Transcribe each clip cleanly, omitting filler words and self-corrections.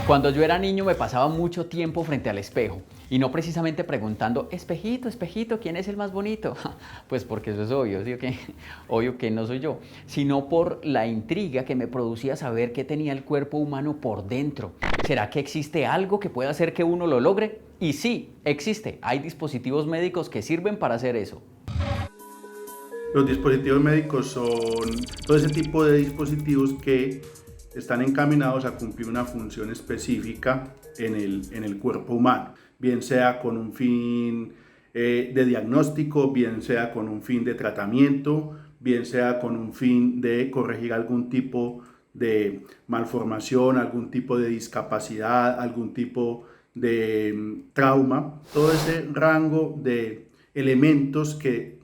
Cuando yo era niño me pasaba mucho tiempo frente al espejo y no precisamente preguntando, espejito, espejito, ¿quién es el más bonito? Pues porque eso es obvio, ¿sí o qué? Obvio que no soy yo, sino por la intriga que me producía saber qué tenía el cuerpo humano por dentro. ¿Será que existe algo que pueda hacer que uno lo logre? Y sí, existe. Hay dispositivos médicos que sirven para hacer eso. Los dispositivos médicos son todo ese tipo de dispositivos que están encaminados a cumplir una función específica en el cuerpo humano, bien sea con un fin de diagnóstico, bien sea con un fin de tratamiento, bien sea con un fin de corregir algún tipo de malformación, algún tipo de discapacidad, algún tipo de trauma, todo ese rango de elementos que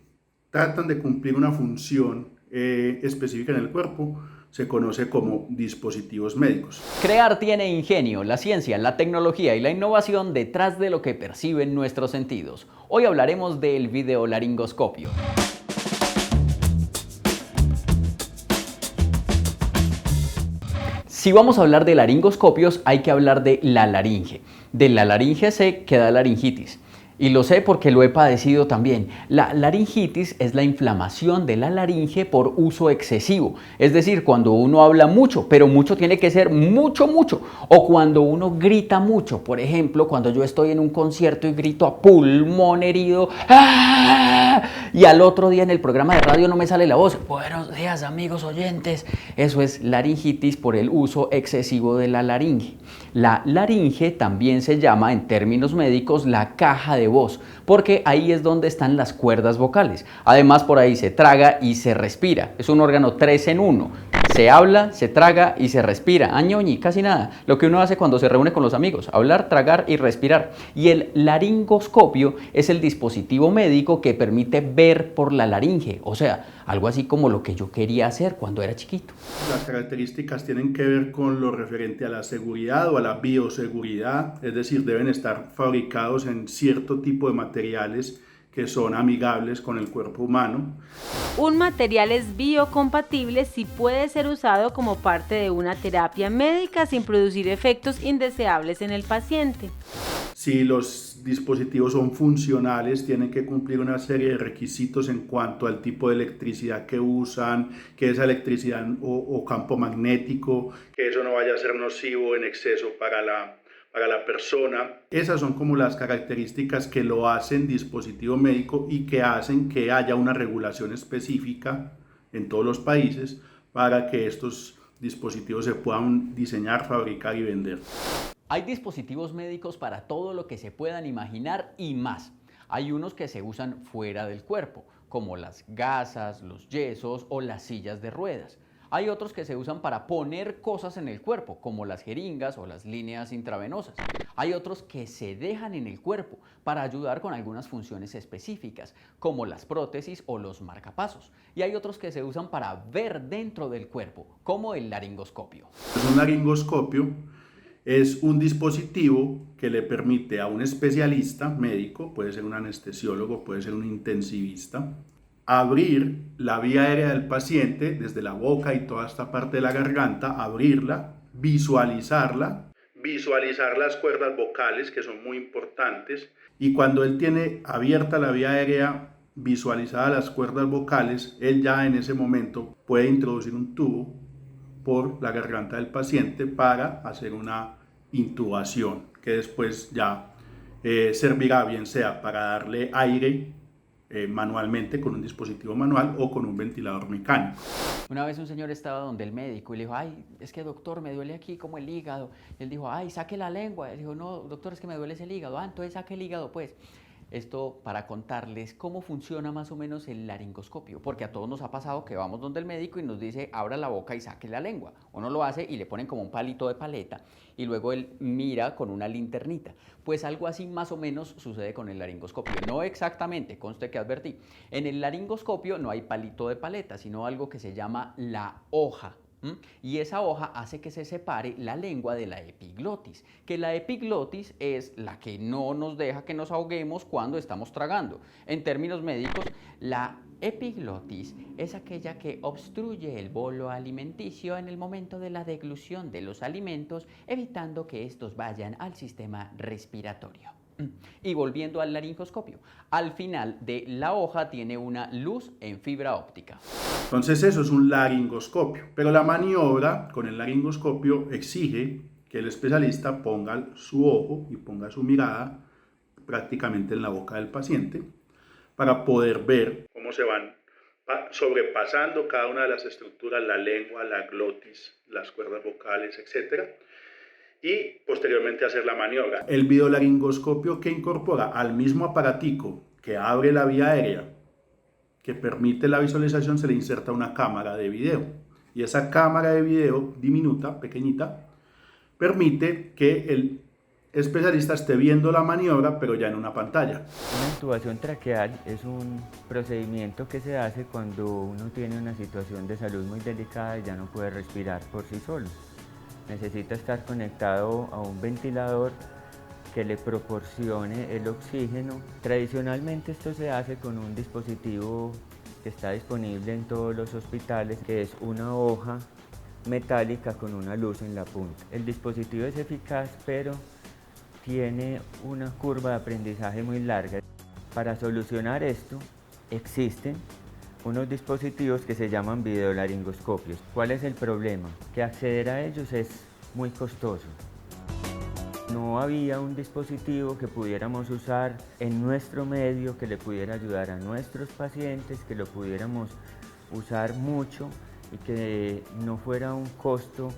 tratan de cumplir una función específica en el cuerpo, se conoce como dispositivos médicos. Crear tiene ingenio, la ciencia, la tecnología y la innovación detrás de lo que perciben nuestros sentidos. Hoy hablaremos del videolaringoscopio. Si vamos a hablar de laringoscopios, hay que hablar de la laringe. De la laringe sé que da laringitis. Y lo sé porque lo he padecido también. La laringitis es la inflamación de la laringe por uso excesivo. Es decir, cuando uno habla mucho, pero mucho tiene que ser mucho, mucho. O cuando uno grita mucho. Por ejemplo, cuando yo estoy en un concierto y grito a pulmón herido. ¡Ah! Y al otro día en el programa de radio no me sale la voz. Buenos días, amigos oyentes. Eso es laringitis por el uso excesivo de la laringe. La laringe también se llama, en términos médicos, la caja de voz, porque ahí es donde están las cuerdas vocales. Además, por ahí se traga y se respira. Es un órgano 3 en 1. Se habla, se traga y se respira. Añoñi, casi nada. Lo que uno hace cuando se reúne con los amigos. Hablar, tragar y respirar. Y el laringoscopio es el dispositivo médico que permite ver por la laringe. O sea, algo así como lo que yo quería hacer cuando era chiquito. Las características tienen que ver con lo referente a la seguridad o a la bioseguridad, es decir, deben estar fabricados en cierto tipo de materiales que son amigables con el cuerpo humano. Un material es biocompatible si puede ser usado como parte de una terapia médica sin producir efectos indeseables en el paciente. Si los dispositivos son funcionales, tienen que cumplir una serie de requisitos en cuanto al tipo de electricidad que usan, que esa electricidad o campo magnético, que eso no vaya a ser nocivo en exceso para la persona. Esas son como las características que lo hacen dispositivo médico y que hacen que haya una regulación específica en todos los países para que estos dispositivos se puedan diseñar, fabricar y vender. Hay dispositivos médicos para todo lo que se puedan imaginar y más. Hay unos que se usan fuera del cuerpo, como las gasas, los yesos o las sillas de ruedas. Hay otros que se usan para poner cosas en el cuerpo, como las jeringas o las líneas intravenosas. Hay otros que se dejan en el cuerpo para ayudar con algunas funciones específicas, como las prótesis o los marcapasos. Y hay otros que se usan para ver dentro del cuerpo, como el laringoscopio. Un laringoscopio es un dispositivo que le permite a un especialista médico, puede ser un anestesiólogo, puede ser un intensivista, abrir la vía aérea del paciente desde la boca y toda esta parte de la garganta, abrirla, visualizar las cuerdas vocales que son muy importantes, y cuando él tiene abierta la vía aérea, visualizadas las cuerdas vocales, él ya en ese momento puede introducir un tubo por la garganta del paciente para hacer una intubación que después ya servirá bien sea para darle aire manualmente con un dispositivo manual o con un ventilador mecánico. Una vez un señor estaba donde el médico y le dijo, ay, es que doctor, me duele aquí como el hígado. Y él dijo, ay, saque la lengua. Él dijo, no, doctor, es que me duele el hígado. Ah, entonces saque el hígado, pues. Esto para contarles cómo funciona más o menos el laringoscopio, porque a todos nos ha pasado que vamos donde el médico y nos dice abra la boca y saque la lengua. Uno lo hace y le ponen como un palito de paleta y luego él mira con una linternita. Pues algo así más o menos sucede con el laringoscopio. No exactamente, conste que advertí. En el laringoscopio no hay palito de paleta, sino algo que se llama la hoja. Y esa hoja hace que se separe la lengua de la epiglotis, que la epiglotis es la que no nos deja que nos ahoguemos cuando estamos tragando. En términos médicos, la epiglotis es aquella que obstruye el bolo alimenticio en el momento de la deglución de los alimentos, evitando que estos vayan al sistema respiratorio. Y volviendo al laringoscopio, al final de la hoja tiene una luz en fibra óptica. Entonces eso es un laringoscopio, pero la maniobra con el laringoscopio exige que el especialista ponga su ojo y ponga su mirada prácticamente en la boca del paciente para poder ver cómo se van sobrepasando cada una de las estructuras, la lengua, la glotis, las cuerdas vocales, etc. Y posteriormente hacer la maniobra. El videolaringoscopio, que incorpora al mismo aparatico que abre la vía aérea, que permite la visualización, se le inserta una cámara de video. Y esa cámara de video diminuta, pequeñita, permite que el especialista esté viendo la maniobra, pero ya en una pantalla. Una intubación traqueal es un procedimiento que se hace cuando uno tiene una situación de salud muy delicada y ya no puede respirar por sí solo. Necesita estar conectado a un ventilador que le proporcione el oxígeno. Tradicionalmente esto se hace con un dispositivo que está disponible en todos los hospitales, que es una hoja metálica con una luz en la punta. El dispositivo es eficaz, pero tiene una curva de aprendizaje muy larga. Para solucionar esto, existen unos dispositivos que se llaman videolaringoscopios. ¿Cuál es el problema? Que acceder a ellos es muy costoso. No había un dispositivo que pudiéramos usar en nuestro medio, que le pudiera ayudar a nuestros pacientes, que lo pudiéramos usar mucho y que no fuera un costo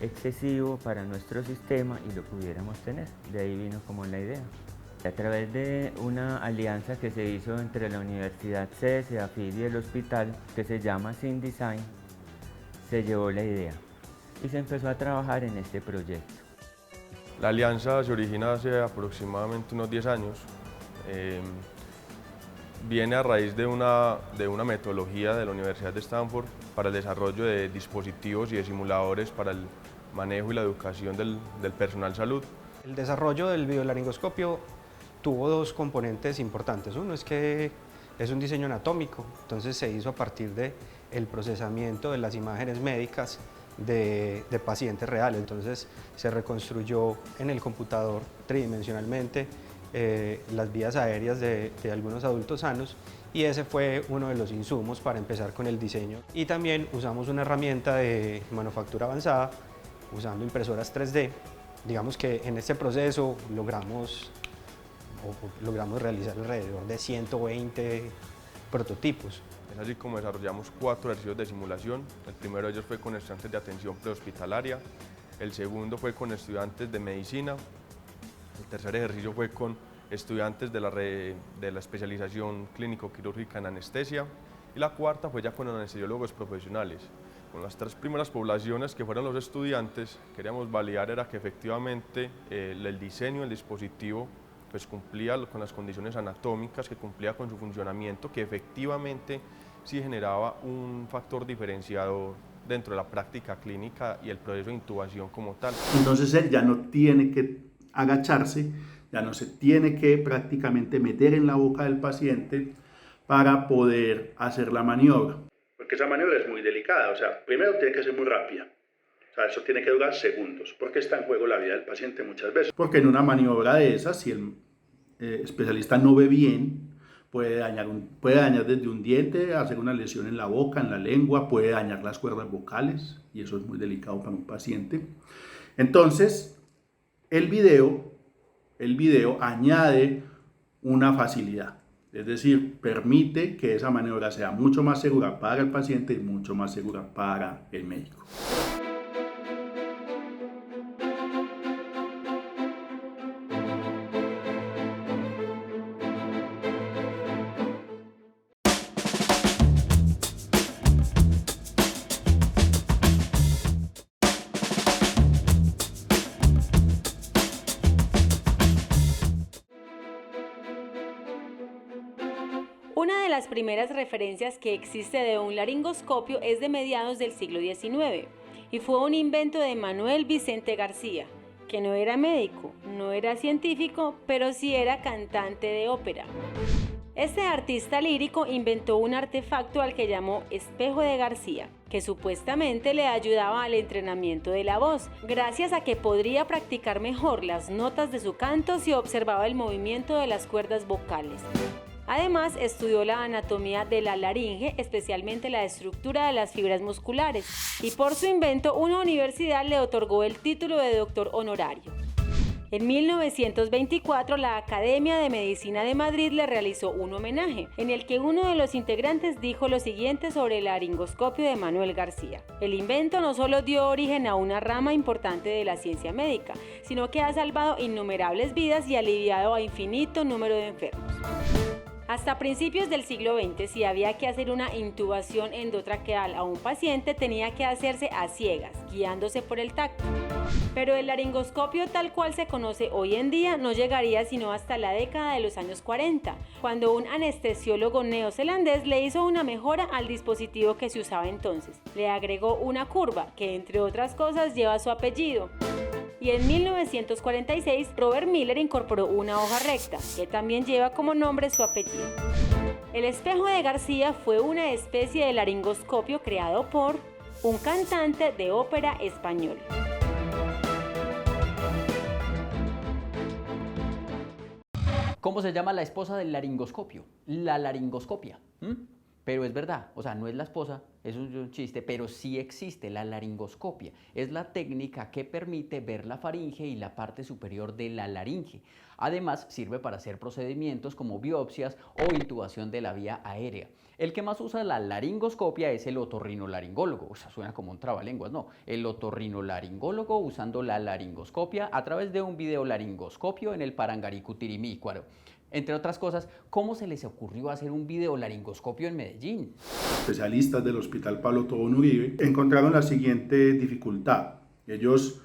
excesivo para nuestro sistema y lo pudiéramos tener. De ahí vino como la idea. A través de una alianza que se hizo entre la Universidad CS, AFID y el hospital, que se llama SynDesign, se llevó la idea y se empezó a trabajar en este proyecto. La alianza se origina hace aproximadamente unos 10 años. Viene a raíz de una metodología de la Universidad de Stanford para el desarrollo de dispositivos y de simuladores para el manejo y la educación del personal salud. El desarrollo del videolaringoscopio tuvo dos componentes importantes. Uno es que es un diseño anatómico, entonces se hizo a partir del procesamiento de las imágenes médicas de pacientes reales. Entonces se reconstruyó en el computador tridimensionalmente las vías aéreas de algunos adultos sanos y ese fue uno de los insumos para empezar con el diseño. Y también usamos una herramienta de manufactura avanzada usando impresoras 3D. Digamos que en este proceso logramos realizar alrededor de 120 prototipos. Es así como desarrollamos 4 ejercicios de simulación. El primero de ellos fue con estudiantes de atención prehospitalaria, el segundo fue con estudiantes de medicina, el tercer ejercicio fue con estudiantes de la especialización clínico-quirúrgica en anestesia y la cuarta fue ya con anestesiólogos profesionales. Con las 3 primeras poblaciones que fueron los estudiantes, queríamos validar era que efectivamente el diseño del dispositivo pues cumplía con las condiciones anatómicas, que cumplía con su funcionamiento, que efectivamente sí generaba un factor diferenciador dentro de la práctica clínica y el proceso de intubación como tal. Entonces él ya no tiene que agacharse, ya no se tiene que prácticamente meter en la boca del paciente para poder hacer la maniobra. Porque esa maniobra es muy delicada, o sea, primero tiene que ser muy rápida. O sea, eso tiene que durar segundos, porque está en juego la vida del paciente muchas veces. Porque en una maniobra de esas, si el especialista no ve bien, puede dañar desde un diente, hacer una lesión en la boca, en la lengua, puede dañar las cuerdas vocales, y eso es muy delicado para un paciente. Entonces, el video añade una facilidad, es decir, permite que esa maniobra sea mucho más segura para el paciente y mucho más segura para el médico. Una de las primeras referencias que existe de un laringoscopio es de mediados del siglo XIX. y fue un invento de Manuel Vicente García, que no era médico, no era científico, pero sí era cantante de ópera. Este artista lírico inventó un artefacto al que llamó espejo de García, que supuestamente le ayudaba al entrenamiento de la voz, gracias a que podría practicar mejor las notas de su canto si observaba el movimiento de las cuerdas vocales. Además, estudió la anatomía de la laringe, especialmente la estructura de las fibras musculares, y por su invento una universidad le otorgó el título de doctor honorario. En 1924, la Academia de Medicina de Madrid le realizó un homenaje, en el que uno de los integrantes dijo lo siguiente sobre el laringoscopio de Manuel García. El invento no solo dio origen a una rama importante de la ciencia médica, sino que ha salvado innumerables vidas y aliviado a infinito número de enfermos. Hasta principios del siglo XX, si había que hacer una intubación endotraqueal a un paciente, tenía que hacerse a ciegas, guiándose por el tacto. Pero el laringoscopio tal cual se conoce hoy en día no llegaría sino hasta la década de los años 40, cuando un anestesiólogo neozelandés le hizo una mejora al dispositivo que se usaba entonces. Le agregó una curva, que entre otras cosas lleva su apellido. Y en 1946, Robert Miller incorporó una hoja recta, que también lleva como nombre su apellido. El espejo de García fue una especie de laringoscopio creado por un cantante de ópera español. ¿Cómo se llama la esposa del laringoscopio? La laringoscopia. Pero es verdad, o sea, no es la esposa, es un chiste, pero sí existe la laringoscopia. Es la técnica que permite ver la faringe y la parte superior de la laringe. Además, sirve para hacer procedimientos como biopsias o intubación de la vía aérea. El que más usa la laringoscopia es el otorrinolaringólogo. O sea, suena como un trabalenguas, no. El otorrinolaringólogo usando la laringoscopia a través de un videolaringoscopio en el Parangaricutirimícuaro. Entre otras cosas, ¿cómo se les ocurrió hacer un videolaringoscopio en Medellín? Especialistas del Hospital Pablo Tobón Uribe encontraron la siguiente dificultad. Ellos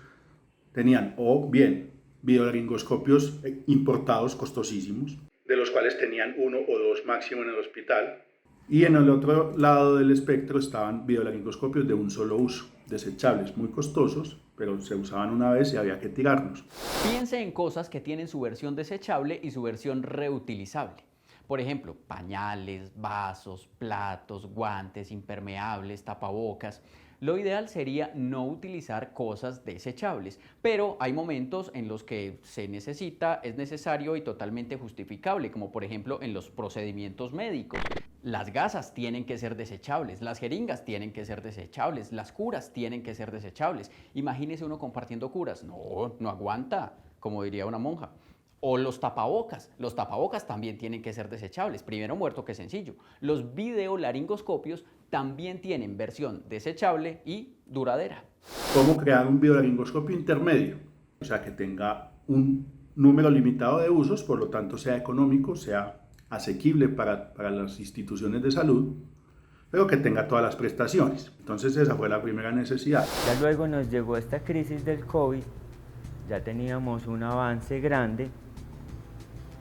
tenían o bien videolaringoscopios importados costosísimos, de los cuales tenían uno o dos máximo en el hospital, y en el otro lado del espectro estaban videolaringoscopios de un solo uso, desechables, muy costosos, pero se usaban una vez y había que tirarlos. Piense en cosas que tienen su versión desechable y su versión reutilizable. Por ejemplo, pañales, vasos, platos, guantes, impermeables, tapabocas. Lo ideal sería no utilizar cosas desechables, pero hay momentos en los que es necesario y totalmente justificable, como por ejemplo en los procedimientos médicos. Las gasas tienen que ser desechables, las jeringas tienen que ser desechables, las curas tienen que ser desechables. Imagínese uno compartiendo curas, no aguanta, como diría una monja. O los tapabocas también tienen que ser desechables, primero muerto que sencillo. Los videolaringoscopios también tienen versión desechable y duradera. ¿Cómo crear un videolaringoscopio intermedio? O sea, que tenga un número limitado de usos, por lo tanto sea económico, sea asequible para las instituciones de salud, pero que tenga todas las prestaciones. Entonces esa fue la primera necesidad. Ya luego nos llegó esta crisis del COVID, ya teníamos un avance grande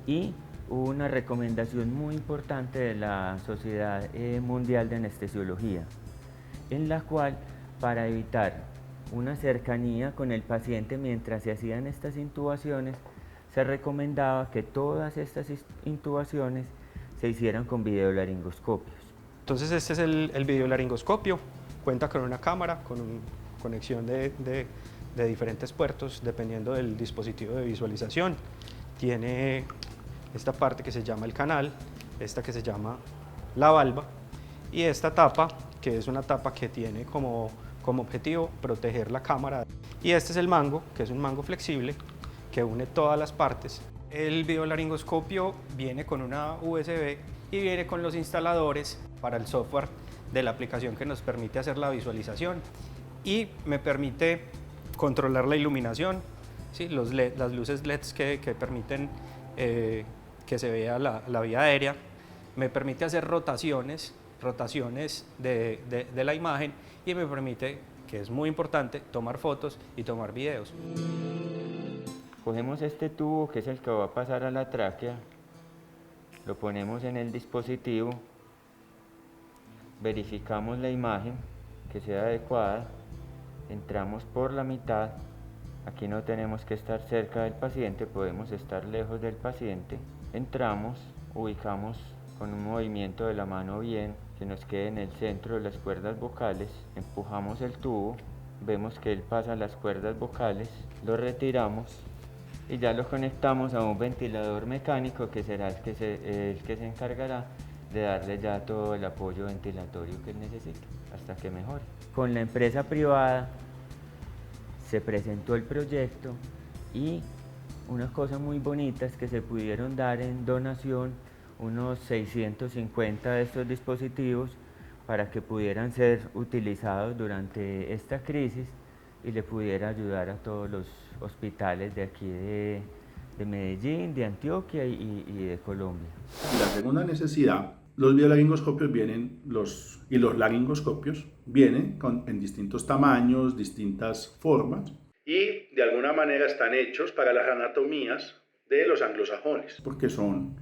y hubo una recomendación muy importante de la Sociedad Mundial de Anestesiología, en la cual para evitar una cercanía con el paciente mientras se hacían estas intubaciones, se recomendaba que todas estas intubaciones se hicieran con videolaringoscopios. Entonces este es el videolaringoscopio, cuenta con una cámara, con conexión de diferentes puertos dependiendo del dispositivo de visualización. Tiene esta parte que se llama el canal, esta que se llama la valva y esta tapa que es una tapa que tiene como objetivo proteger la cámara. Y este es el mango, que es un mango flexible que une todas las partes. El videolaringoscopio viene con una USB y viene con los instaladores para el software de la aplicación que nos permite hacer la visualización y me permite controlar la iluminación, ¿sí? Las luces LEDs que permiten que se vea la vía aérea, me permite hacer rotaciones de la imagen y me permite, que es muy importante, tomar fotos y tomar videos. Cogemos este tubo que es el que va a pasar a la tráquea, lo ponemos en el dispositivo, verificamos la imagen que sea adecuada entramos por la mitad. Aquí no tenemos que estar cerca del paciente, podemos estar lejos del paciente. Entramos, ubicamos con un movimiento de la mano bien, que nos quede en el centro de las cuerdas vocales, empujamos el tubo, vemos que él pasa las cuerdas vocales, lo retiramos y ya lo conectamos a un ventilador mecánico que será el que se encargará de darle ya todo el apoyo ventilatorio que él necesita hasta que mejore. Con la empresa privada se presentó el proyecto y unas cosas muy bonitas que se pudieron dar en donación, unos 650 de estos dispositivos para que pudieran ser utilizados durante esta crisis y le pudiera ayudar a todos los hospitales de aquí de Medellín, de Antioquia y de Colombia. Y la segunda necesidad, los videolaringoscopios y los laringoscopios vienen en distintos tamaños, distintas formas y de alguna manera están hechos para las anatomías de los anglosajones, porque son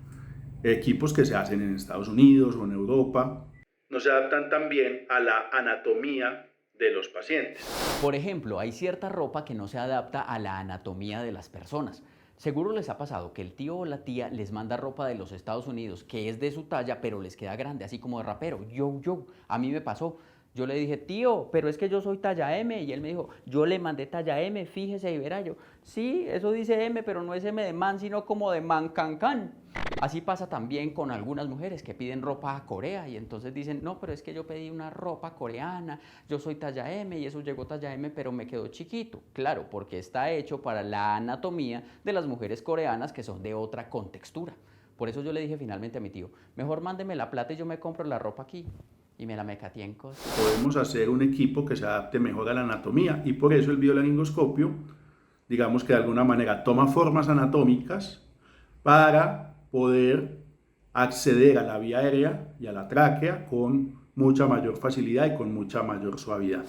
equipos que se hacen en Estados Unidos o en Europa. No se adaptan también a la anatomía de los pacientes. Por ejemplo, hay cierta ropa que no se adapta a la anatomía de las personas. Seguro les ha pasado que el tío o la tía les manda ropa de los Estados Unidos que es de su talla, pero les queda grande, así como de rapero. A mí me pasó. Yo le dije, tío, pero es que yo soy talla M. Y él me dijo, yo le mandé talla M, fíjese y verá. Yo, sí, eso dice M, pero no es M de man, sino como de man can can. Así pasa también con algunas mujeres que piden ropa a Corea y entonces dicen, no, pero es que yo pedí una ropa coreana, yo soy talla M y eso llegó talla M, pero me quedó chiquito. Claro, porque está hecho para la anatomía de las mujeres coreanas que son de otra contextura. Por eso yo le dije finalmente a mi tío, mejor mándeme la plata y yo me compro la ropa aquí. Y me la mecateé en cosas. Podemos hacer un equipo que se adapte mejor a la anatomía y por eso el videolaringoscopio, digamos que de alguna manera toma formas anatómicas para poder acceder a la vía aérea y a la tráquea con mucha mayor facilidad y con mucha mayor suavidad.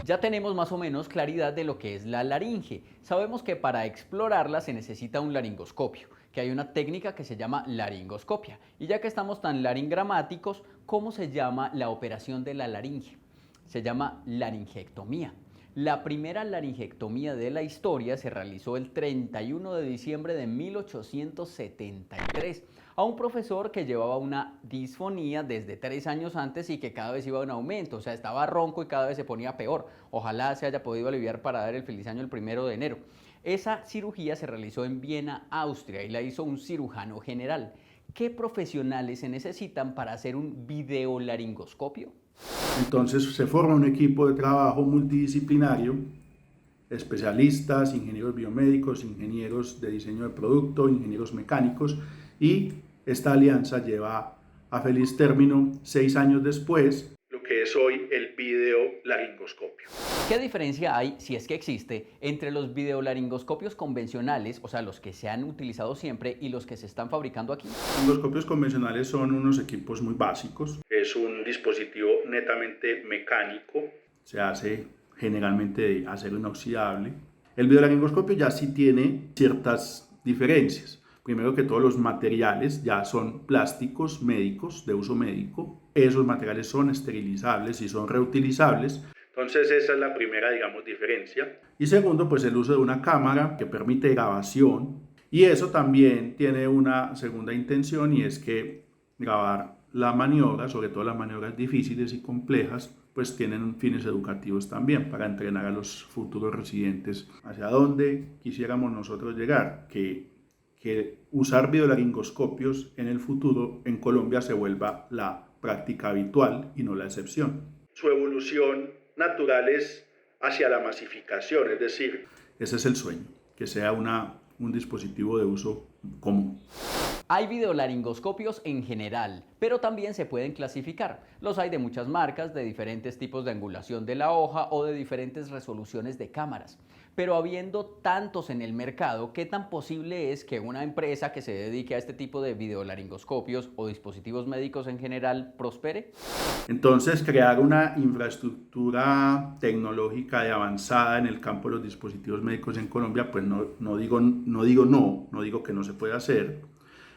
Ya tenemos más o menos claridad de lo que es la laringe. Sabemos que para explorarla se necesita un laringoscopio, que hay una técnica que se llama laringoscopia. Y ya que estamos tan laringramáticos, ¿cómo se llama la operación de la laringe? Se llama laringectomía. La primera laringectomía de la historia se realizó el 31 de diciembre de 1873 a un profesor que llevaba una disfonía desde 3 años antes y que cada vez iba en aumento, o sea, estaba ronco y cada vez se ponía peor. Ojalá se haya podido aliviar para dar el feliz año el 1 de enero. Esa cirugía se realizó en Viena, Austria, y la hizo un cirujano general. ¿Qué profesionales se necesitan para hacer un videolaringoscopio? Entonces se forma un equipo de trabajo multidisciplinario, especialistas, ingenieros biomédicos, ingenieros de diseño de producto, ingenieros mecánicos, y esta alianza lleva a feliz término 6 años después lo que es hoy el videolaringoscopio. ¿Qué diferencia hay, si es que existe, entre los videolaringoscopios convencionales, o sea, los que se han utilizado siempre, y los que se están fabricando aquí? Los laringoscopios convencionales son unos equipos muy básicos. Es un dispositivo netamente mecánico, se hace generalmente de acero inoxidable. El videolaringoscopio ya sí tiene ciertas diferencias. Primero que todos los materiales ya son plásticos médicos de uso médico. Esos materiales son esterilizables y son reutilizables. Entonces esa es la primera, digamos, diferencia. Y segundo, pues el uso de una cámara que permite grabación. Y eso también tiene una segunda intención y es que grabar la maniobra, sobre todo las maniobras difíciles y complejas, pues tienen fines educativos también para entrenar a los futuros residentes hacia dónde quisiéramos nosotros llegar, que usar videolaringoscopios en el futuro en Colombia se vuelva la práctica habitual y no la excepción. Su evolución natural es hacia la masificación, es decir, ese es el sueño, que sea un dispositivo de uso común. Hay videolaringoscopios en general, pero también se pueden clasificar. Los hay de muchas marcas, de diferentes tipos de angulación de la hoja o de diferentes resoluciones de cámaras. Pero habiendo tantos en el mercado, ¿qué tan posible es que una empresa que se dedique a este tipo de videolaringoscopios o dispositivos médicos en general prospere? Entonces, crear una infraestructura tecnológica de avanzada en el campo de los dispositivos médicos en Colombia, pues no digo que no se puede hacer,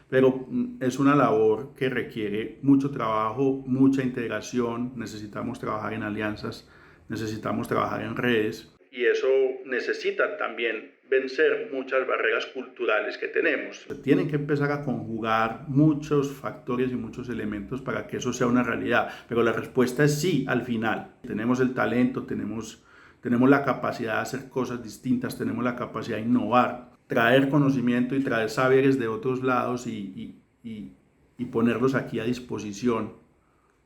pero es una labor que requiere mucho trabajo, mucha integración, necesitamos trabajar en alianzas, necesitamos trabajar en redes y eso necesita también vencer muchas barreras culturales que tenemos. Tienen que empezar a conjugar muchos factores y muchos elementos para que eso sea una realidad, pero la respuesta es sí al final. Tenemos el talento, tenemos la capacidad de hacer cosas distintas, tenemos la capacidad de innovar, traer conocimiento y traer saberes de otros lados y ponerlos aquí a disposición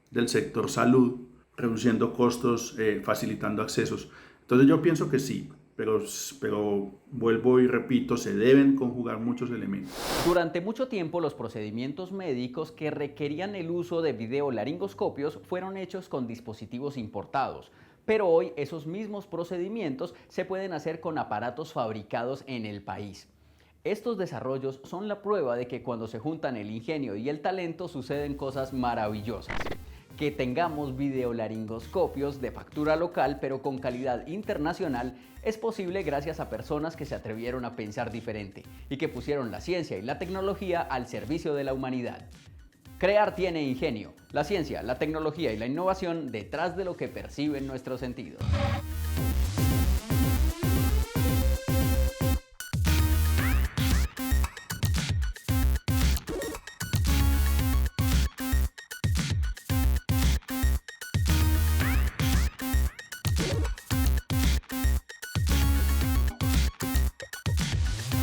del sector salud, reduciendo costos, facilitando accesos. Entonces yo pienso que sí, pero vuelvo y repito, se deben conjugar muchos elementos. Durante mucho tiempo los procedimientos médicos que requerían el uso de videolaringoscopios fueron hechos con dispositivos importados. Pero hoy esos mismos procedimientos se pueden hacer con aparatos fabricados en el país. Estos desarrollos son la prueba de que cuando se juntan el ingenio y el talento suceden cosas maravillosas. Que tengamos videolaringoscopios de factura local pero con calidad internacional es posible gracias a personas que se atrevieron a pensar diferente y que pusieron la ciencia y la tecnología al servicio de la humanidad. Crear tiene ingenio, la ciencia, la tecnología y la innovación detrás de lo que perciben nuestros sentidos.